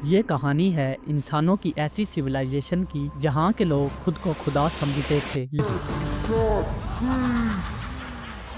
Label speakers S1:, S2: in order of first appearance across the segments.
S1: ये कहानी है इंसानों की ऐसी सिविलाइजेशन की जहाँ के लोग खुद को खुदा समझते थे,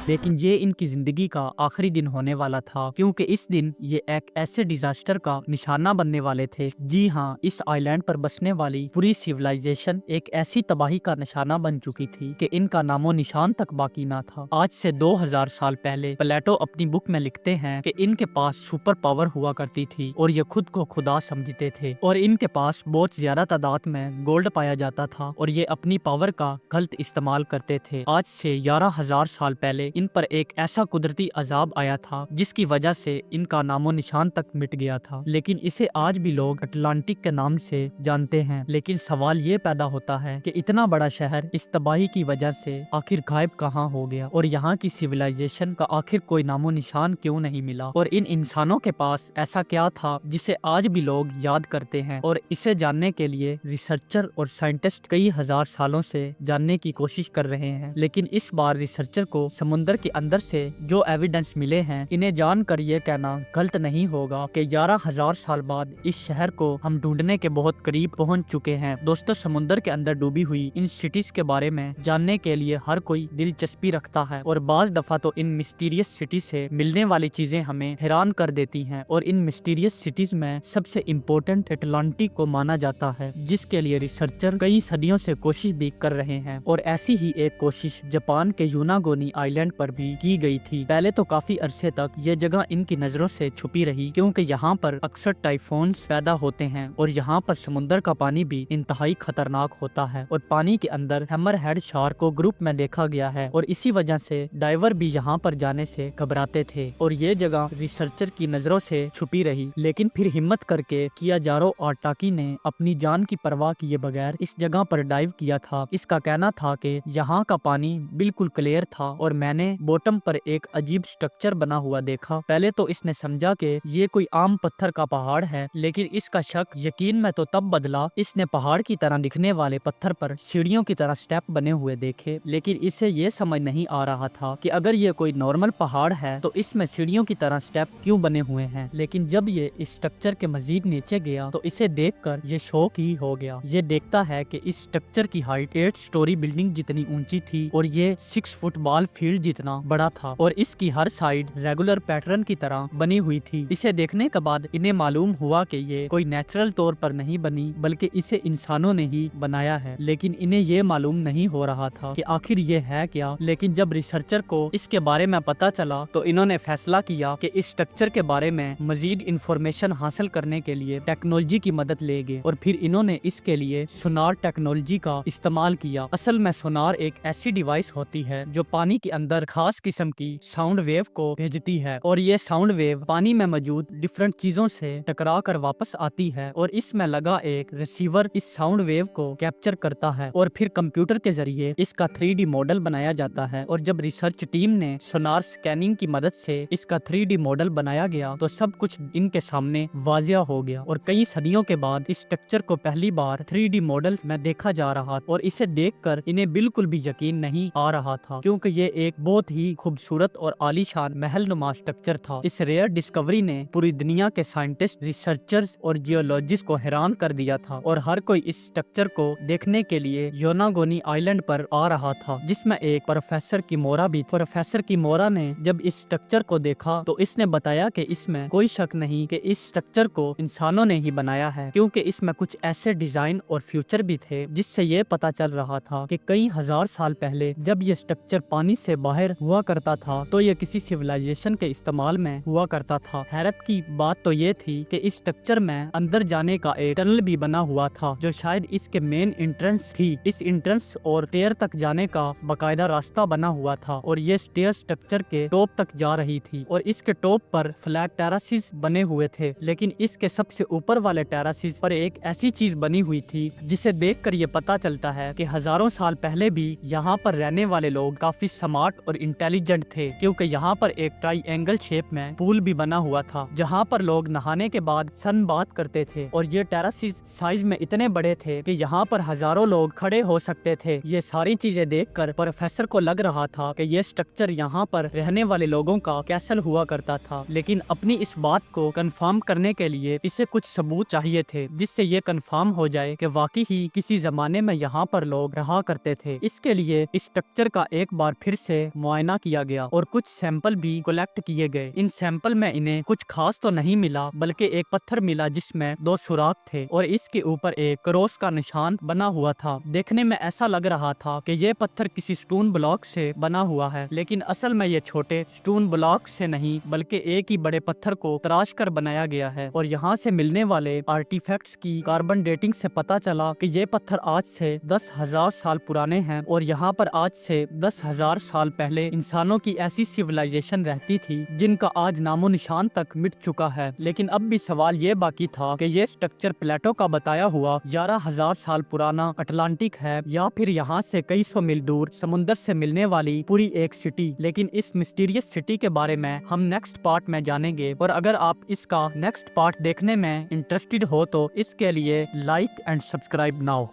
S1: लेकिन ये इनकी जिंदगी का आखिरी दिन होने वाला था, क्योंकि इस दिन ये एक ऐसे डिजास्टर का निशाना बनने वाले थे। जी हाँ, इस आइलैंड पर बसने वाली पूरी सिविलाइजेशन एक ऐसी तबाही का निशाना बन चुकी थी कि इनका नामो निशान तक बाकी ना था। आज से 2000 साल पहले प्लेटो अपनी बुक में लिखते हैं कि इनके पास सुपर पावर हुआ करती थी और ये खुद को खुदा समझते थे, और इनके पास बहुत ज्यादा तादाद में गोल्ड पाया जाता था और ये अपनी पावर का गलत इस्तेमाल करते थे। आज से 11,000 साल पहले इन पर एक ऐसा कुदरती अजाब आया था जिसकी वजह से इनका नामो निशान तक मिट गया था, लेकिन इसे आज भी लोग अटलांटिक के नाम से जानते हैं। लेकिन सवाल ये पैदा होता है कि इतना बड़ा शहर इस तबाही की वजह से आखिर गायब कहाँ हो गया, और यहाँ की सिविलाइजेशन का आखिर कोई नामो निशान क्यों नहीं मिला, और इन इंसानों के पास ऐसा क्या था जिसे आज भी लोग याद करते हैं। और इसे जानने के लिए रिसर्चर और साइंटिस्ट कई हजार सालों से जानने की कोशिश कर रहे हैं, लेकिन इस बार रिसर्चर को समुद्र के अंदर से जो एविडेंस मिले हैं, इन्हें जानकर ये कहना गलत नहीं होगा कि 11,000 साल बाद इस शहर को हम ढूंढने के बहुत करीब पहुंच चुके हैं। दोस्तों, समुद्र के अंदर डूबी हुई इन सिटीज के बारे में जानने के लिए हर कोई दिलचस्पी रखता है, और बाज दफा तो इन मिस्टीरियस सिटीज से मिलने वाली चीजें हमें हैरान कर देती हैं। और इन मिस्टीरियस सिटीज में सबसे इम्पोर्टेंट अटलांटिक को माना जाता है, जिसके लिए रिसर्चर कई सदियों से कोशिश भी कर रहे हैं। और ऐसी ही एक कोशिश जापान के यूनागोनी आइलैंड पर भी की गई थी। पहले तो काफी अरसे तक ये जगह इनकी नजरों से छुपी रही, क्योंकि यहाँ पर अक्सर टाइफोन्स पैदा होते हैं और यहाँ पर समुद्र का पानी भी इंतहाई खतरनाक होता है, और पानी के अंदर हैमर हेड शार्क को ग्रुप में देखा गया है, और इसी वजह से डाइवर भी यहाँ पर जाने से घबराते थे, और ये जगह रिसर्चर की नजरों से छुपी रही। लेकिन फिर हिम्मत करके कियाजारो आर्टाकी ने अपनी जान की परवाह किए बगैर इस जगह पर डाइव किया था। इसका कहना था कि यहाँ का पानी बिल्कुल क्लियर था और मैंने बॉटम पर एक अजीब स्ट्रक्चर बना हुआ देखा। पहले तो इसने समझा कि ये कोई आम पत्थर का पहाड़ है, लेकिन इसका शक यकीन में तो तब बदला इसने पहाड़ की तरह दिखने वाले पत्थर पर सीढ़ियों की तरह स्टेप बने हुए देखे। लेकिन इसे ये समझ नहीं आ रहा था कि अगर ये कोई नॉर्मल पहाड़ है तो इसमें सीढ़ियों की तरह स्टेप क्यों बने हुए हैं। लेकिन जब ये इस स्ट्रक्चर के मजीद नीचे गया तो इसे देखकर ये शौक ही हो गया। ये देखता है कि इस स्ट्रक्चर की हाइट 8 स्टोरी बिल्डिंग जितनी ऊंची थी और ये 6 फुट बॉल फील्ड जितना बड़ा था, और इसकी हर साइड रेगुलर पैटर्न की तरह बनी हुई थी। इसे देखने के बाद इन्हें मालूम हुआ कि ये कोई नेचुरल तौर पर नहीं बनी, बल्कि इसे इंसानों ने ही बनाया है। लेकिन इन्हें ये मालूम नहीं हो रहा था कि आखिर ये है क्या। लेकिन जब रिसर्चर को इसके बारे में पता चला तो इन्होंने फैसला किया कि इस स्ट्रक्चर के बारे में मजीद इंफॉर्मेशन हासिल करने के लिए टेक्नोलॉजी की मदद लेंगे, और फिर इन्होंने इसके लिए सोनार टेक्नोलॉजी का इस्तेमाल किया। असल में सोनार एक ऐसी डिवाइस होती है जो पानी के अंदर खास किस्म की साउंड वेव को भेजती है, और ये साउंड वेव पानी में मौजूद डिफरेंट चीजों से टकरा कर वापस आती है, और इसमें लगा एक रिसीवर इस साउंड वेव को कैप्चर करता है, और फिर कंप्यूटर के जरिए इसका 3D मॉडल बनाया जाता है। और जब रिसर्च टीम ने सोनार स्कैनिंग की मदद से इसका 3D मॉडल बनाया गया तो सब कुछ इनके सामने वाजिया हो गया, और कई सदियों के बाद इस स्ट्रक्चर को पहली बार 3D मॉडल में देखा जा रहा, और इसे देखकर इन्हें बिल्कुल भी यकीन नहीं आ रहा था, क्योंकि ये एक बहुत ही खूबसूरत और आलीशान महल नुमा स्ट्रक्चर था। इस रेयर डिस्कवरी ने पूरी दुनिया के साइंटिस्ट, रिसर्चर्स और जियोलॉजिस्ट को हैरान कर दिया था, और हर कोई इस स्ट्रक्चर को देखने के लिए योनागोनी आइलैंड पर आ रहा था, जिसमें एक प्रोफेसर किमोरा भी। प्रोफेसर किमोरा ने जब इस स्ट्रक्चर को देखा तो इसने बताया कि इसमें कोई शक नहीं कि इस स्ट्रक्चर को इंसानों ने ही बनाया है, क्योंकि इसमें कुछ ऐसे डिजाइन और फ्यूचर भी थे जिससे ये पता चल रहा था कि कई हजार साल पहले जब ये स्ट्रक्चर पानी से बाहर हुआ करता था तो ये किसी सिविलाइजेशन के इस्तेमाल में हुआ करता था। हैरत की बात तो ये थी कि इस स्ट्रक्चर में अंदर जाने का एक टनल भी बना हुआ था, जो शायद इसके मेन एंट्रेंस थी। इस एंट्रेंस और स्टेयर तक जाने का बकायदा रास्ता बना हुआ था, और ये स्टेयर स्ट्रक्चर के टॉप तक जा रही थी, और इसके टॉप पर फ्लैट टेरासिस बने हुए थे। लेकिन इसके सबसे ऊपर वाले टेरासिस पर एक ऐसी चीज बनी हुई थी जिसे देखकर ये पता चलता है कि हजारों साल पहले भी यहाँ पर रहने वाले लोग काफी स्मार्ट और इंटेलिजेंट थे, क्योंकि यहाँ पर एक ट्राइएंगल शेप में पूल भी बना हुआ था जहाँ पर लोग नहाने के बाद सन बात करते थे। और ये टेरासिस साइज में इतने बड़े थे कि यहाँ पर हजारों लोग खड़े हो सकते थे। ये सारी चीजें देखकर प्रोफेसर को लग रहा था कि ये स्ट्रक्चर यहाँ पर रहने वाले लोगों का कैसल हुआ करता था, लेकिन अपनी इस बात को कंफर्म करने के लिए इसे कुछ सबूत चाहिए थे जिससे ये कंफर्म हो जाए कि वाकई ही किसी जमाने में यहाँ पर लोग रहा करते थे। इसके लिए इस स्ट्रक्चर का एक बार फिर से मुआयना किया गया और कुछ सैंपल भी कलेक्ट किए गए। इन सैंपल में इन्हें कुछ खास तो नहीं मिला, बल्कि एक पत्थर मिला जिसमें 2 सुराख थे और इसके ऊपर एक क्रॉस का निशान बना हुआ था। देखने में ऐसा लग रहा था कि ये पत्थर किसी स्टोन ब्लॉक से बना हुआ है, लेकिन असल में ये छोटे स्टोन ब्लॉक से नहीं बल्कि एक ही बड़े पत्थर को तराश कर बनाया गया है। और यहाँ से मिलने वाले आर्टिफैक्ट्स की कार्बन डेटिंग से पता चला कि ये पत्थर आज से 10,000 साल पुराने हैं और यहाँ पर आज से 10,000 साल पहले इंसानों की ऐसी सिविलाइजेशन रहती थी जिनका आज नामो निशान तक मिट चुका है। लेकिन अब भी सवाल ये बाकी था कि ये स्ट्रक्चर प्लेटो का बताया हुआ 11,000 साल पुराना अटलांटिक है या फिर यहाँ से कई सौ मील दूर समुद्र से मिलने वाली पूरी एक सिटी। लेकिन इस मिस्टीरियस सिटी के बारे में हम नेक्स्ट पार्ट में जानेंगे। और अगर आप इसका नेक्स्ट पार्ट देखने में इंटरेस्टेड हो तो इसके लिए लाइक एंड सब्सक्राइब नाउ।